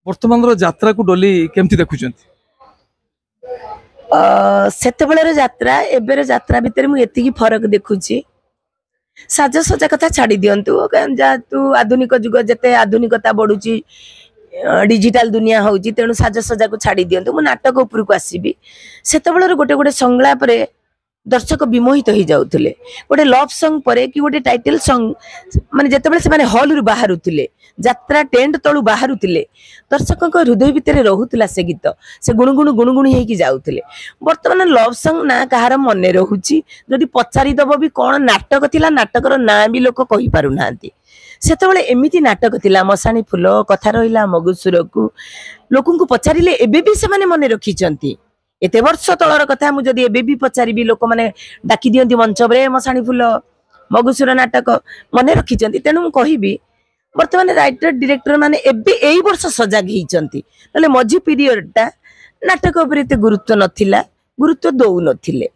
वर्तमान यात्रा को डोली केमती देखुं सेतेबेଳର ଯାତ୍ରା ଏବେର ଯାତ୍ରା ଭିତରେ ମୁଁ ଏତିକି ଫରକ ଦେଖୁଛି ସାଜସଜା କଥା ଛାଡ଼ି ଦିଅନ୍ତୁ ଯେହେତୁ ଆଧୁନିକ ଯୁଗ ଯେତେ ଆଧୁନିକତା ବଢୁଛି डिजिटल दुनिया होची तेणु साजसज्जा को छाड़ी दियंतु मु नाटक उपरକୁ ଆସିବି ସେତେବେଳର ଗୋଟେ ଗୋଟେ ସଂଳାପରେ दर्शक विमोहित हो जाउथिले गोटे लव सॉन्ग परे कि गोटे टाइटल सॉन्ग माने जेतेबेले से माने हॉल रु बाहरुथिले यात्रा टेंट तळु बाहरुथिले दर्शकक हृदय भितर रहुतला से गीत से गुणगुण हेकी जाउथिले वर्तमान लव सॉन्ग ना कहार मने रहुची जदि पचारि दबो भी कोन नाटक थिला नाटकर ना भी लोक कहि पारु नांती सेतेबेले एमिति नाटक थिला मसाणी फुल कथा रहिला मगुसुर को लोकंकु पचारिले एबे भी से माने मने रखिचंती एते वर्ष तलर कथा मुझे एबे भी पचारि लोक मैंने डाकी दियंती मंच बरे मसाणी फुल मगुसुर नाटक मन रखिचंती तेणु मु कहिबी वर्तमान राइटर डायरेक्टर माने एबे एई वर्ष सजाग हिचंती तले मझी पीरियड टा नाटक उपरे ते गुरुत्व नथिला गुरुत्व दउ नथिले